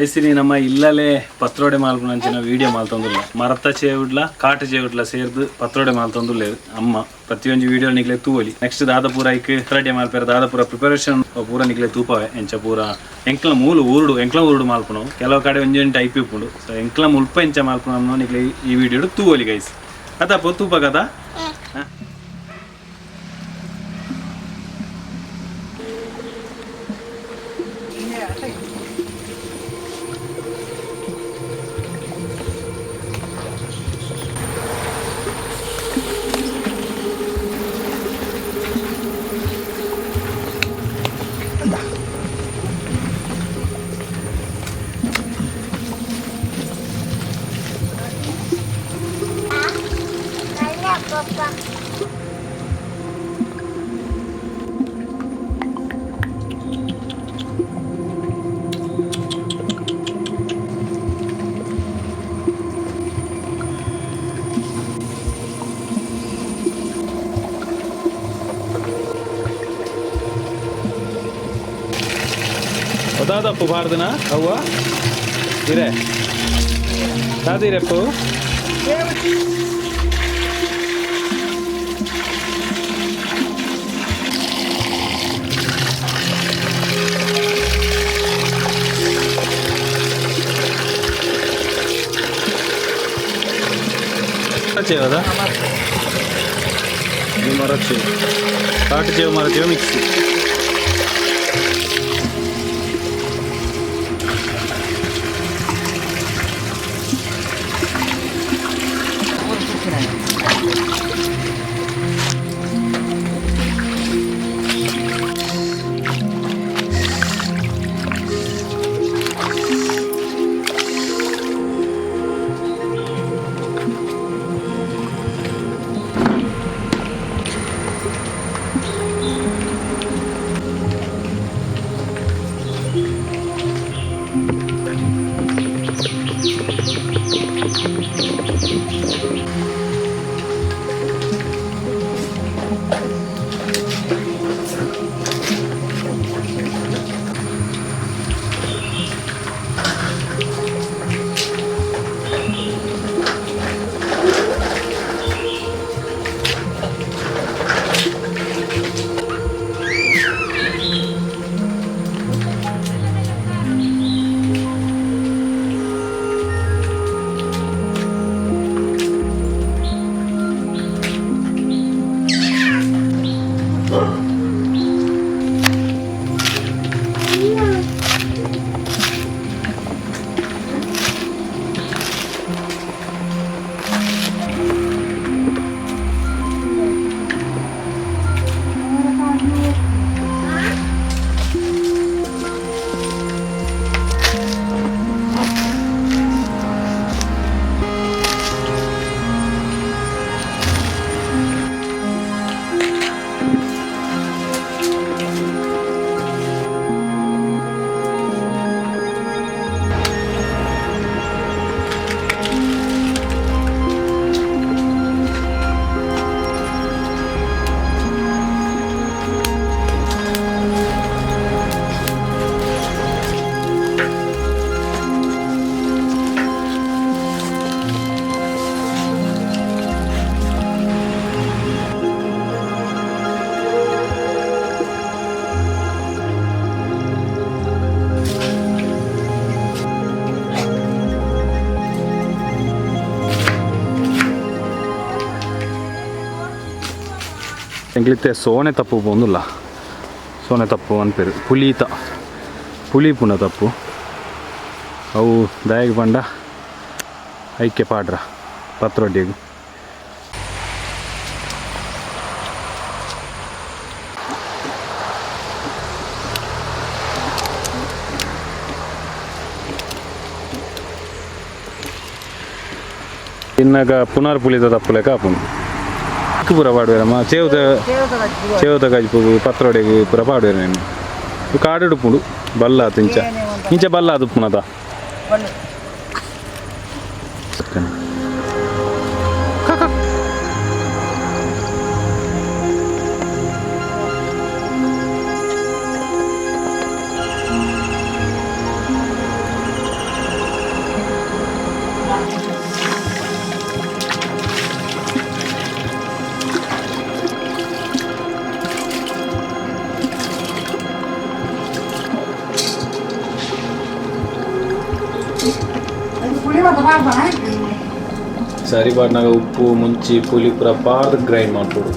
ಗೈಸಿನಿ ನಮ್ಮ ಇಲ್ಲಲೇ ಪತ್ರೋಡೆ ಮಾಲ್ಪುನಂಚಿನ ವಿಡಿಯೋ ಮಾಲ್ತೊಂದುಲ್ಲ ಮರತ ಚೇವುಡ್ಲ ಕಾಟು ಚೇವುಡ್ಲ ಸೇರ್ದು ಪತ್ರೋಡೆ ಮಾಲ್ತೊಂದುಲ್ಲೇರು ಅಮ್ಮ ಪ್ರತಿಯೊಂದು ವಿಡಿಯೋ ನಿಕ್ಲೆ ತೂವಲಿ ನೆಕ್ಸ್ಟ್ ದಾದಪುರ ಐಕ್ ರೆಡಿ ಮಾಲ್ಪೇರ ದಾದಪುರ ಪ್ರಿಪರೇಷನ್ ಪೂರ ನಿಕ್ಲೆ ತೂಪವೆ ಎಂಚ ಪೂರ ಎಂಕ್ಲ ಮೂಲು ಎಂಕ್ಲ ಊರುಡು ಮಾಲ್ಪುನು ಕೆಲವು ಕಡೆ ಒಂಜೊಂದು ಟೈಪ್ ಇಪ್ಪುಂಡು ಸೊ ಎಂಕ್ಲ ಮುಲ್ಪ ಎಂಚ ಮಾಲ್ಪುನ ನಿಕ್ಲೆ ಈ ವಿಡಿಯೋ ತೂವಲಿ ಗೈಸ್ ಅದಪ್ಪ ತೂಪ ಕದ Dappu bardana avva ire dadireppu chevada ini marache kaatu chev marache mix ಎಂಗ್ಲಿತ್ತೆ ಸೋನೆ ತಪ್ಪು ಬಂದಿಲ್ಲ ಸೋನೆ ತಪ್ಪು ಅನ್ಪೇರು ಪುಲಿ ಪುನ ತಪ್ಪು ಅವು ದಯಗೆ ಬಂಡ ಐಕ್ಯ ಪಾಡ್ರ ಪತ್ರೊಡ್ಡಿಗೆ ಇನ್ನಗ ಪುನರ್ ಪುಲಿದ ತಪ್ಪು ಲೆಕ್ಕ ಅಪ್ಪನು ಪೂರ ಪಾಡುವೇರಮ್ಮ ಚೇವತ ಗಜ್ಪು ಪತ್ರೊಡೆಗೆ ಪೂರ ಪಾಡುವೇರ ನೀನು ಕಾಡು ಪುಂಡು ಬಲ್ಲ ಆತು ಇಂಚ ಬಲ್ಲ ಅದು ಪುನದ ಸರಿಬಾರ್ನಾಗ ಉಪ್ಪು ಮುಂಚಿ ಪುಲಿ ಪೂರ ಪಾರ್ದು ಗ್ರೈಂಡ್ ಮಾಡ್ಕೊಡು.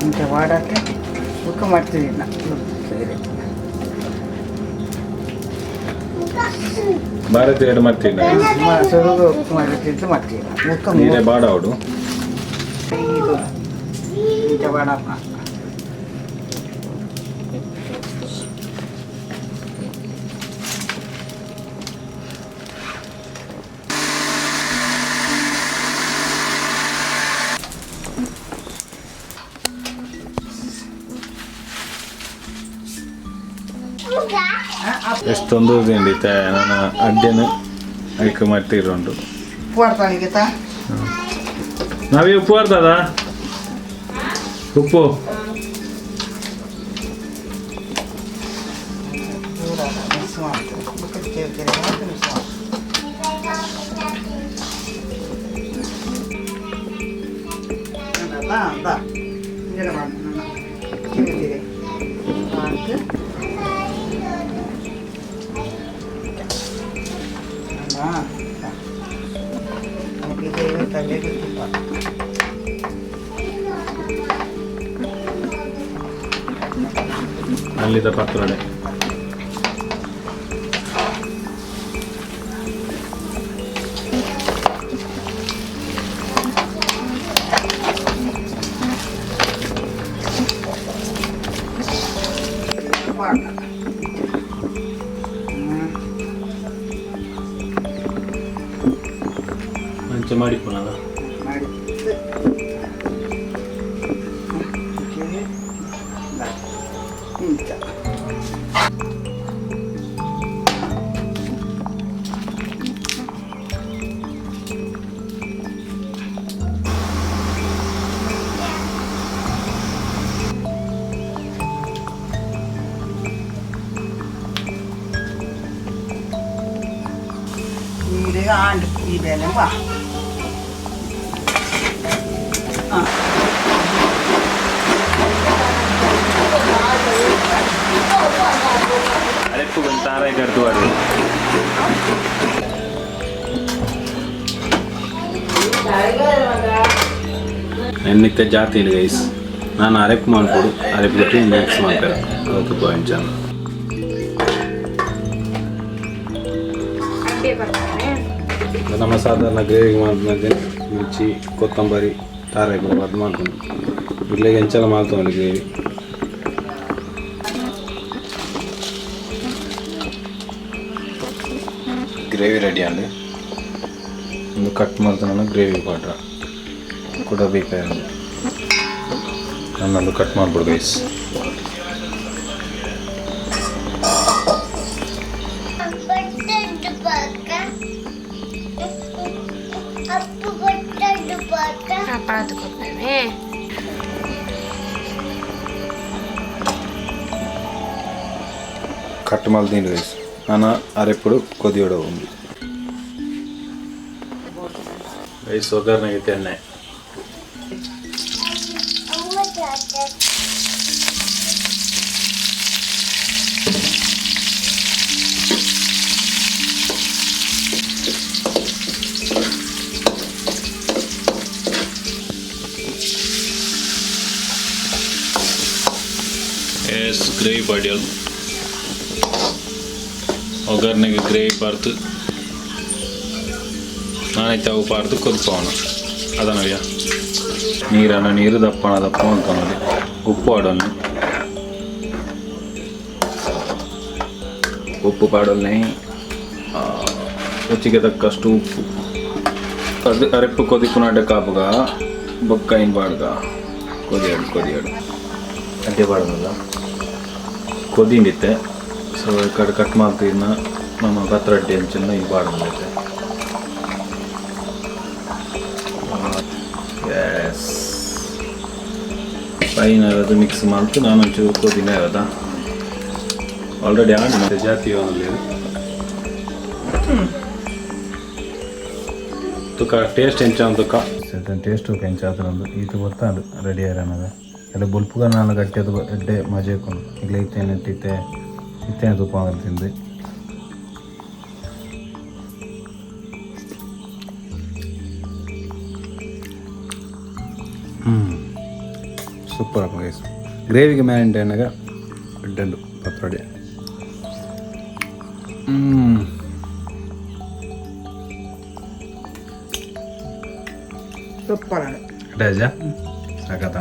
ಇಂಥ ವಾಡಕ್ಕೆ ಸುಕ್ಕ ಮಾಡ್ತೀವಿ ನಾವು. ಭಾರತ ಎರಡು ಮಾಡ್ತೀನಿ ಸುರುಗು ಉಪ್ಪು ಮಾಡಿದ್ದು ಮಾಡ್ತೀವಿ ಮುಕ್ಕ ನೀರೇ ಬಾಡ ಅವಡು ಇದು ಇಂಥ ವಾಡಪ್ಪ ಎಷ್ಟೊಂದು ತಿಂಡಿ ನಾನು ಅಡ್ಡೆನು ಐಕೆ ಮಾಡ್ತಿರೋಂಡು ಉಪ್ಪು ಆಡ್ತಾನಿಗೆ ನಾವೇ ಉಪ್ಪು ಆಡ್ತದ ಉಪ್ಪು ಅಲ್ಲಿದ್ದ ಪತ್ರೊಡೆ ಮಂಚ ಮಾಡಿಕೊಳ್ಳಲ್ಲ ನೀರಿಗೆ ಆಂಡ್ ಇದೆಲ್ಲ ಬಾ ಅರೆಪ್ಪು ಬಂದು ತಾರಾಯಿ ಕಡ್ದು ಅದು ಎನ್ನಿತ್ತೆ ಜಾತಿ ಇಲ್ಲ ಗೈಸ್ ನಾನು ಅರೆಪ್ಪು ಮಾಡ್ಕೊಡು ಅರೆಪ್ಪು ಬಿಟ್ಟು ಮಿಕ್ಸ್ ಮಾಡ್ತಾರೆ ಅದಕ್ಕೆ ಪಾಯಿಂಟ್ ಜಾನ ನಮ್ಮ ಸಾಧಾರಣ ಗ್ರೇವಿ ಮಾಡ್ಕೊಂಡೆ ಮಿರ್ಚಿ ಕೊತ್ತಂಬರಿ ತಾರಾಯಿ ಕೂಡ ಅದು ಮಾಡ್ಕೊಂಡು ಇಲ್ಲಿಗೆ ಹೆಂಚೆಲ್ಲ ಮಾಡ್ಕೊಂಡಿ ಗ್ರೇವಿ ರೆಡಿ ಅಂడి ಒಂದು ಕಟ್ ಮಾಡ್ತಾನೆ ಗ್ರೇವಿ ಪಾಡ್ರ ಕೂಡ ಬೇಕಾಗಿ ನನ್ನೊಂದು ಕಟ್ ಮಾಡ್ಬಿಡು ಗೈಸ್ కట్ మళ్ళీ గైస్ నాన్న అరెప్పుడు కొద్దిగా ఉంది గైస్ ఒగర్నైతే అన్నాయి ಎಸ್ ಗ್ರೇವಿ ಪಾಡ್ಯಲ್ ಒಗ್ಗರಣೆಗೆ ಗ್ರೇವಿ ಪಾರ್ತು ನಾನೈತೆ ಅವು ಪಾರ್ತು ಕೊದ್ಕೋಣ ಅದನವ್ಯ ನೀರನ್ನು ನೀರು ದಪ್ಪಣ ದಪ್ಪ ಅಂದ್ಕೊಂಡು ಉಪ್ಪು ಆಡೋಲ್ನಿ ಉಪ್ಪು ಪಾಡೋಲ್ನಿ ರುಚಿಗೆ ತಕ್ಕಷ್ಟು ಉಪ್ಪು ಅದು ಅರೆಪ್ಪು ಕೊದಿಪುನಾಟ ಕಾಪುಗ ಬೊಕ್ಕಾಯಿನ ಪಾಡ್ಗ ಕೊದಿಯಾಡು ಅಡ್ಡೆ ಪಾಡೋದಲ್ಲ ಕೊದಿಂಡಿತ್ತೆ ಸೊ ಈ ಕಡೆ ಕಟ್ ಮಾಡ್ತೀನ ನಮ್ಮ ಪತ್ರೊಡೆ ಅಂಚನ್ನ ಈ ಪಾಡೋದೈತೆ ಎಸ್ ಫೈನಲ್ ಅದು ಮಿಕ್ಸ್ ಮಾಡ್ತು ನಾನು ಒಂಚೂರು ಕೊದಿನೇ ಅದ ಆಲ್ರೆಡಿ ಆಡಿ ಮತ್ತೆ ಜಾತಿ ತುಕ ಟೇಸ್ಟ್ ಎಂಚಾಂತುಕ ಟೇಸ್ಟ್ ಎಂಚಾತನೊಂದು ಈತ ಗೊತ್ತಾಂಡು ರೆಡಿ ಆಯ್ರನದ ಎಲ್ಲ ಬೊಲ್ಪುಗ ನಾನು ಗಟ್ಟಿಯದು ಎಡ್ಡೆ ಮಜೆ ಹಾಕೊಂಡು ಈಗ ಇತ್ತೇನೆ ಇತ್ತೇನೆ ತುಪ್ಪ ಆಗಲು ತಿಂದು ಸೂಪರ್ ಅಪ್ಪ ಗೈಸ್ ಗ್ರೇವಿಗೆ ಮ್ಯಾರಿಂಟ್ ಏನಾಗ ಎಡ್ಡೆಂಡು ಪತ್ರೊಡೆ ಸೂಪರ್ ರಾಜ ಸಾಕತ್ತ